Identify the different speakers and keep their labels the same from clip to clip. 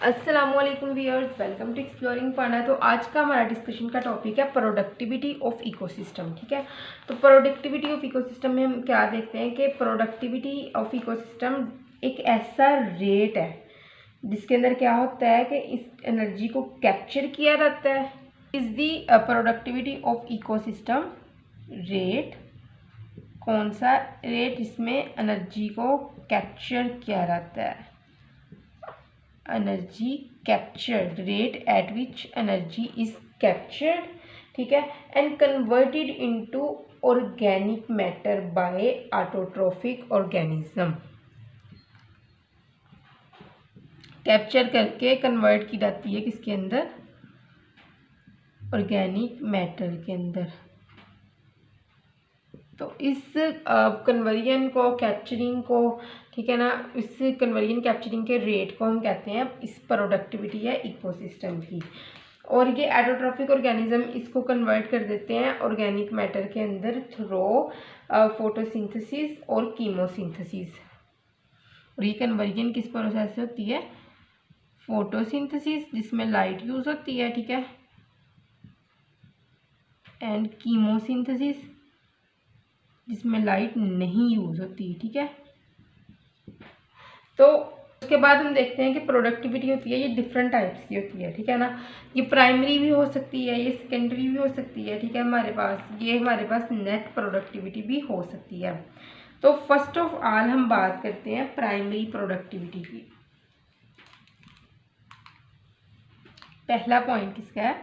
Speaker 1: अस्सलाम वालेकुम viewers, welcome to exploring पढ़ना। तो आज का हमारा डिस्कशन का टॉपिक है प्रोडक्टिविटी ऑफ इकोसिस्टम। ठीक है, तो प्रोडक्टिविटी ऑफ इकोसिस्टम में हम क्या देखते हैं कि प्रोडक्टिविटी ऑफ इकोसिस्टम एक ऐसा रेट है जिसके अंदर क्या होता है कि इस एनर्जी को कैप्चर किया जाता है। Is the productivity of ecosystem rate, कौन सा रेट जिसमें एनर्जी को कैप्चर किया जाता है। Energy captured, rate at which energy is captured, ठीक है, and converted into organic matter bye autotrophic organism. Capture करके कन्वर्ट की जाती है किसके अंदर, ऑर्गेनिक मैटर के अंदर। तो इस कन्वर्जन को, कैप्चरिंग को, ठीक है ना, इस कन्वर्जन कैप्चरिंग के रेट को हम कहते हैं इस प्रोडक्टिविटी है इकोसिस्टम की। और ये एडोट्रॉफिक ऑर्गेनिज्म इसको कन्वर्ट कर देते हैं ऑर्गेनिक मैटर के अंदर थ्रू फोटोसिंथेसिस और कीमोसिंथेसिस। और ये कन्वर्जन किस प्रोसेस से होती है, फोटोसिंथेसिस जिसमें लाइट यूज होती है, ठीक है, एंड कीमोसिंथेसिस जिसमें लाइट नहीं यूज होती। ठीक है, तो उसके बाद हम देखते हैं कि प्रोडक्टिविटी होती है ये डिफरेंट टाइप्स की होती है। ठीक है ना, ये प्राइमरी भी हो सकती है, ये सेकेंडरी भी हो सकती है। ठीक है, हमारे पास नेट प्रोडक्टिविटी भी हो सकती है। तो फर्स्ट ऑफ ऑल हम बात करते हैं प्राइमरी प्रोडक्टिविटी की। पहला पॉइंट किसका है,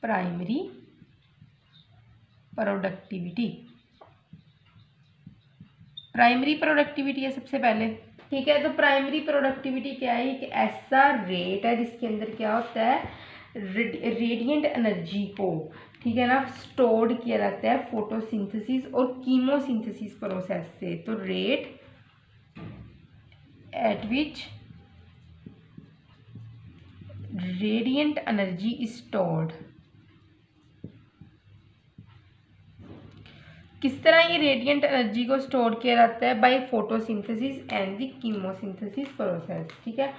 Speaker 1: प्राइमरी प्रोडक्टिविटी। प्राइमरी प्रोडक्टिविटी है सबसे पहले। ठीक है, तो प्राइमरी प्रोडक्टिविटी क्या है, एक ऐसा रेट है जिसके अंदर क्या होता है, रेडिएंट एनर्जी को, ठीक है ना, स्टोर्ड किया जाता है फोटोसिंथेसिस और कीमोसिंथेसिस प्रोसेस से। तो rate at which radiant energy is stored. किस तरह ये रेडिएंट एनर्जी को स्टोर किया जाता है, by photosynthesis and the chemosynthesis process. ठीक है,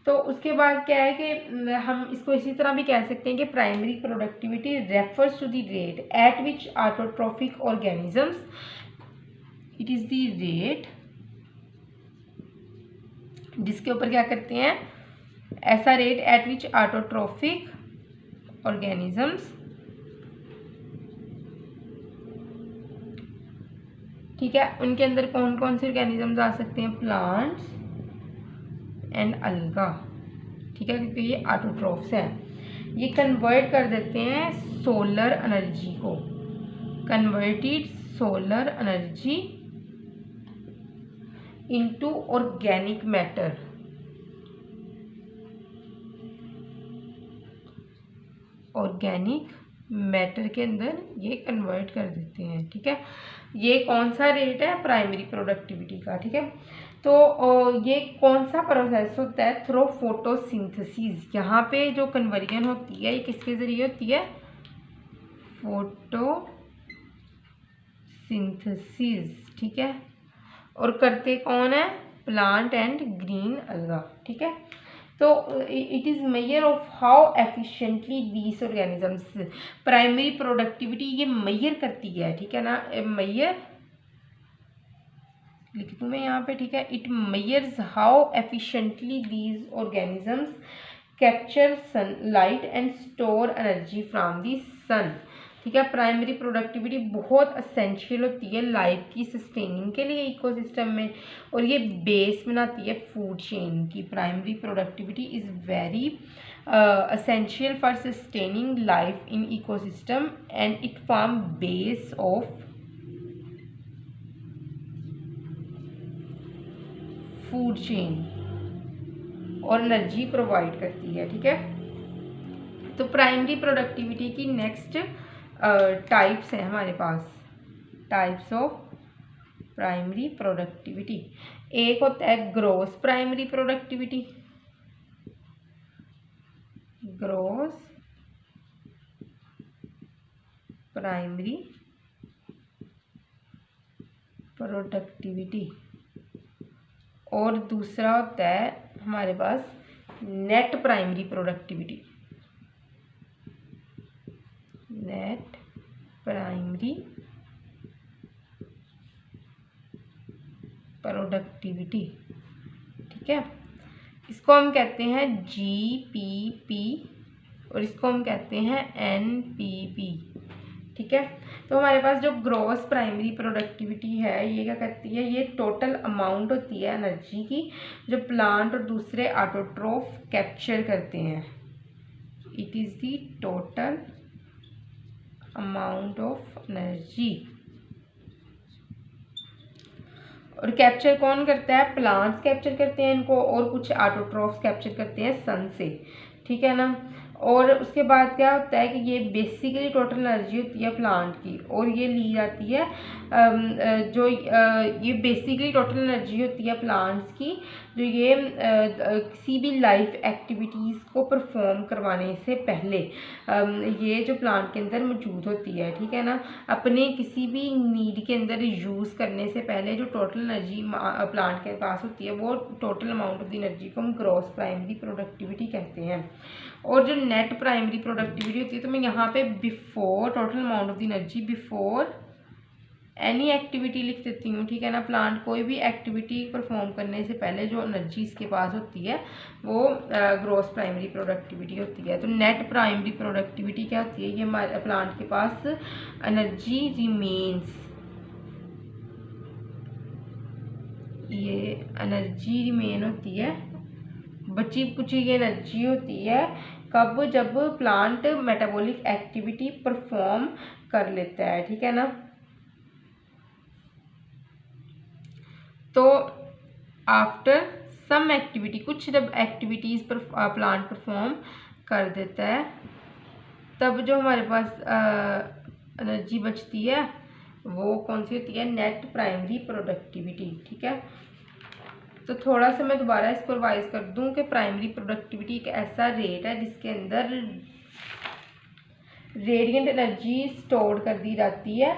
Speaker 1: तो उसके बाद क्या है कि हम इसको इसी तरह भी कह सकते हैं कि primary productivity refers to the rate at which autotrophic organisms, it is the rate जिसके ऊपर क्या करते हैं, ऐसा rate at which autotrophic organisms, ठीक है, उनके अंदर कौन कौन से ऑर्गेनिजम्स आ सकते हैं, प्लांट्स एंड अलगा। ठीक है, क्योंकि ये ऑटोट्रोफ्स हैं, ये कन्वर्ट कर देते हैं सोलर एनर्जी को, converted solar energy into organic matter. Organic matter के अंदर ये कन्वर्ट कर देते हैं। ठीक है, ये कौन सा रेट है, प्राइमरी प्रोडक्टिविटी का। ठीक है, तो ये कौन सा प्रोसेस होता है, थ्रू फोटोसिंथेसिस। यहाँ पे जो कन्वर्जन होती है ये किसके जरिए होती है, फोटोसिंथेसिस। ठीक है, और करते कौन है, प्लांट एंड ग्रीन अलगा। ठीक है, तो it is measure of how efficiently these organisms, primary productivity ये मेजर करती है। ठीक है ना, मेजर लिख दूँ मैं यहाँ पे। ठीक है, it measures how efficiently these organisms capture sunlight and store energy from the sun. ठीक है, प्राइमरी प्रोडक्टिविटी बहुत असेंशियल होती है लाइफ की सस्टेनिंग के लिए इकोसिस्टम में, और ये बेस बनाती है फूड चेन की। Primary productivity is very essential for sustaining life in ecosystem and it form base of food chain और एनर्जी प्रोवाइड करती है। ठीक है, तो प्राइमरी प्रोडक्टिविटी की नेक्स्ट टाइप्स हैं हमारे पास, टाइप्स ऑफ प्राइमरी प्रोडक्टिविटी। एक होता है gross primary productivity, gross primary productivity, और दूसरा होता है हमारे पास net primary productivity. Net primary productivity, ठीक है। इसको हम कहते हैं GPP और इसको हम कहते हैं NPP, ठीक है। तो हमारे पास जो ग्रॉस प्राइमरी प्रोडक्टिविटी है ये क्या करती है, ये टोटल अमाउंट होती है एनर्जी की जो प्लांट और दूसरे ऑटोट्रोफ कैप्चर करते हैं। It is the total amount of energy. और कैप्चर कौन करता है, प्लांट्स कैप्चर करते हैं इनको और कुछ ऑटोट्रोफ्स कैप्चर करते हैं सन से, ठीक है ना। और उसके बाद क्या होता है कि ये बेसिकली टोटल एनर्जी होती है प्लांट की और ये ली जाती है ये बेसिकली टोटल एनर्जी होती है प्लांट्स की जो ये किसी भी लाइफ एक्टिविटीज़ को परफॉर्म करवाने से पहले ये जो प्लांट के अंदर मौजूद होती है, ठीक है ना। अपने किसी भी नीड के अंदर यूज़ करने से पहले जो टोटल एनर्जी प्लांट के पास होती है वो total amount of the energy को हम ग्रॉस प्राइमरी प्रोडक्टिविटी कहते हैं। और जो नेट प्राइमरी प्रोडक्टिविटी होती है तो मैं यहाँ पे before total amount of the energy before any activity लिख देती हूँ, ठीक है ना। प्लांट कोई भी एक्टिविटी परफॉर्म करने से पहले जो एनर्जी इसके पास होती है वो ग्रॉस प्राइमरी प्रोडक्टिविटी होती है। तो नेट प्राइमरी प्रोडक्टिविटी क्या होती है, ये हमारे प्लांट के पास एनर्जी रिमेन्स, ये एनर्जी रिमेन होती है, बची कुछ ये एनर्जी होती है कब, जब प्लांट मेटाबॉलिक एक्टिविटी परफॉर्म कर लेता है, ठीक है ना। तो आफ्टर सम एक्टिविटी, कुछ जब एक्टिविटीज़ पर प्लांट परफॉर्म कर देता है तब जो हमारे पास एनर्जी बचती है वो कौन सी होती है, नेट प्राइमरी प्रोडक्टिविटी, ठीक है। तो थोड़ा सा मैं दोबारा इसको रिवाइज कर दूं कि प्राइमरी प्रोडक्टिविटी एक ऐसा रेट है जिसके अंदर रेडिएंट एनर्जी स्टोर कर दी जाती है,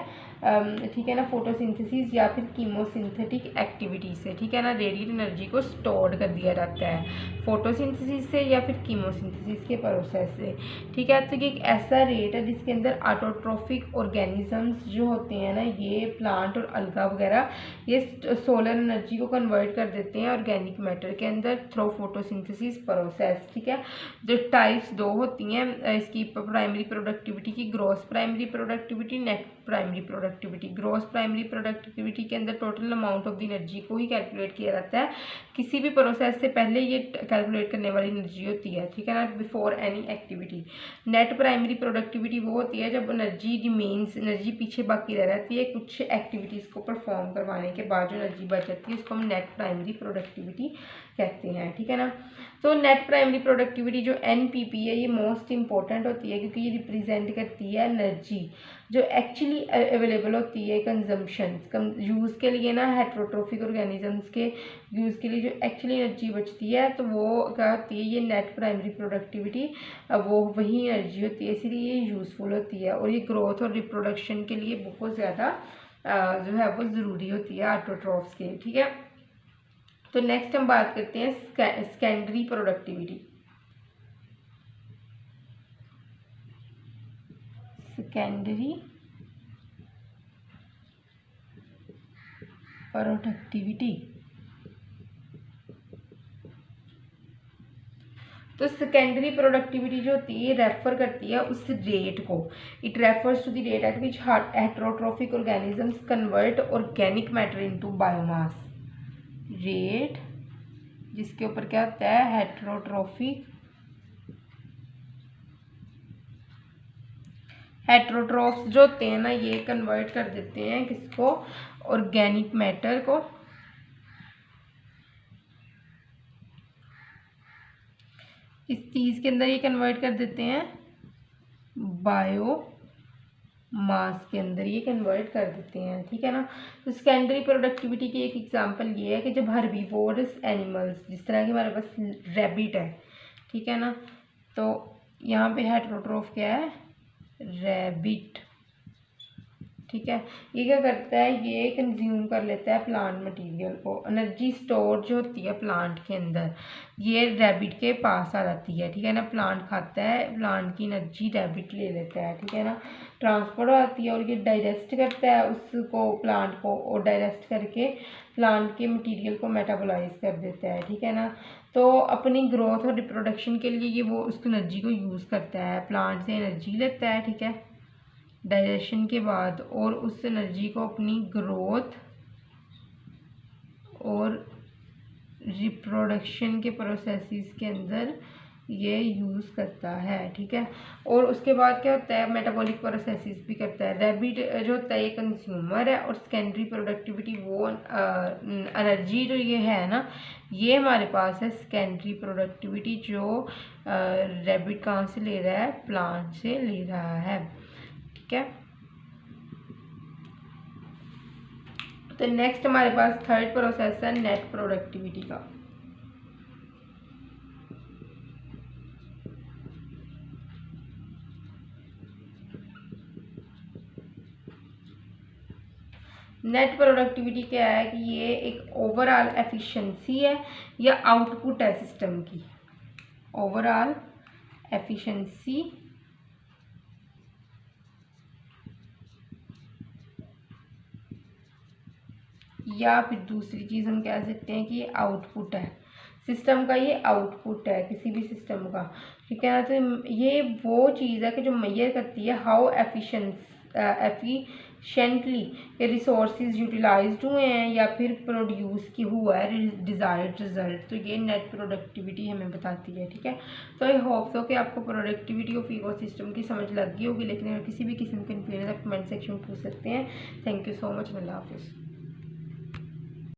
Speaker 1: ठीक है ना, फोटोसिंथेसिस या फिर कीमोसिंथेटिक एक्टिविटी से, ठीक है ना। रेडिएंट एनर्जी को स्टोर कर दिया जाता है फोटोसिंथेसिस से या फिर कीमोसिंथेसिस के प्रोसेस से, ठीक है। तो ये एक ऐसा रेट है जिसके अंदर ऑटोट्रोफिक ऑर्गेनिजम्स जो होते हैं ना, ये प्लांट और अलगा वगैरह, ये सोलर एनर्जी को कन्वर्ट कर देते हैं ऑर्गेनिक मैटर के अंदर थ्रू फोटोसिंथेसिस प्रोसेस, ठीक है। जो टाइप्स दो होती हैं इसकी प्राइमरी प्रोडक्टिविटी की, gross primary productivity, net primary productivity. Gross primary productivity के अंदर total amount of the energy को ही कैलकुलेट किया जाता है, किसी भी प्रोसेस से पहले ये कैलकुलेट करने वाली एनर्जी होती है, ठीक है ना, before any activity. Net primary productivity वो होती है जब एनर्जी रिमेन्स, एनर्जी पीछे बाकी रह जाती है कुछ एक्टिविटीज़ को परफॉर्म करवाने के बाद जो एनर्जी बच जाती है उसको हम नेट प्राइमरी प्रोडक्टिविटी कहते हैं, ठीक है ना। तो नेट प्राइमरी प्रोडक्टिविटी जो NPP है ये मोस्ट इंपॉर्टेंट होती है क्योंकि ये रिप्रेजेंट करती है एनर्जी जो एक्चुअली अवेलेबल होती है कंजम्पशन यूज़ के लिए ना, हेट्रोट्रोफिक ऑर्गेनिजम्स के यूज़ के लिए जो एक्चुअली एनर्जी बचती है तो वो क्या होती है, ये नेट प्राइमरी प्रोडक्टिविटी वो वही एनर्जी होती है, इसीलिए ये यूज़फुल होती है और ये ग्रोथ और रिप्रोडक्शन के लिए बहुत ज़्यादा जो है वो ज़रूरी होती है ऑटोट्रोफ्स के, ठीक है। तो नेक्स्ट हम बात करते हैं सेकेंडरी प्रोडक्टिविटी। सेकेंडरी प्रोडक्टिविटी, तो सेकेंडरी प्रोडक्टिविटी जो होती है रेफर करती है उस रेट को, it refers to the rate at which heterotrophic organisms convert organic matter into biomass. Rate जिसके ऊपर क्या होता है, हेट्रोट्रोफ्स जो होते हैं ना ये कन्वर्ट कर देते हैं किसको, ऑर्गेनिक मैटर को, इस चीज़ के अंदर ये कन्वर्ट कर देते हैं बायो मास के अंदर ये कन्वर्ट कर देते हैं, ठीक है ना। तो सेकेंडरी प्रोडक्टिविटी की एक एग्जांपल ये है कि जब हर्बीवोरस एनिमल्स, जिस तरह की हमारे पास रैबिट है, ठीक है ना, तो यहाँ पे हेट्रोट्रोफ क्या है, रैबिट, ठीक है। ये क्या करता है, ये कंज्यूम कर लेता है प्लांट मटेरियल को। एनर्जी स्टोर जो होती है प्लांट के अंदर, ये रैबिट के पास आ जाती है, ठीक है ना। प्लांट खाता है, प्लांट की एनर्जी रैबिट ले लेता है, ठीक है ना। ट्रांसफर आती है और ये डाइजेस्ट करता है उसको, प्लांट को, और डाइजेस्ट करके प्लांट के मटेरियल को मेटाबोलाइज कर देता है, ठीक है ना। तो अपनी ग्रोथ और रिप्रोडक्शन के लिए ये वो उस एनर्जी को यूज़ करता है, प्लांट से एनर्जी लेता है, ठीक है, डाइजेशन के बाद, और उस एनर्जी को अपनी ग्रोथ और रिप्रोडक्शन के प्रोसेसेस के अंदर ये यूज़ करता है, ठीक है। और उसके बाद क्या होता है, मेटाबॉलिक प्रोसेसेस भी करता है। रैबिट जो होता है ये कंज्यूमर है, और सेकेंडरी प्रोडक्टिविटी वो एनर्जी जो ये है ना, ये हमारे पास है सेकेंडरी प्रोडक्टिविटी, जो रैबिट कहाँ से ले रहा है, प्लांट से ले रहा है, ठीक है। तो नेक्स्ट हमारे पास थर्ड प्रोसेस है नेट प्रोडक्टिविटी का। नेट प्रोडक्टिविटी क्या है कि ये एक ओवरऑल एफिशिएंसी है या आउटपुट है सिस्टम की, ओवरऑल एफिशिएंसी या फिर दूसरी चीज़ हम कह सकते हैं कि ये आउटपुट है सिस्टम का, ये आउटपुट है किसी भी सिस्टम का, ठीक है ना। तो ये वो चीज़ है कि जो मेजर करती है हाउ एफिशिएंटली ये रिसोर्सेज यूटिलाइज्ड हुए हैं या फिर प्रोड्यूस की हुआ है डिज़ायर्ड रिजल्ट। तो ये नेट प्रोडक्टिविटी हमें बताती है, ठीक है। तो आई होप सो कि आपको प्रोडक्टिविटी ऑफ इकोसिस्टम की समझ लग गई होगी, लेकिन अगर किसी भी किस्म के कन्फ्यूजन आप कमेंट सेक्शन में पूछ सकते हैं। थैंक यू सो मच, अल्लाह हाफिज़।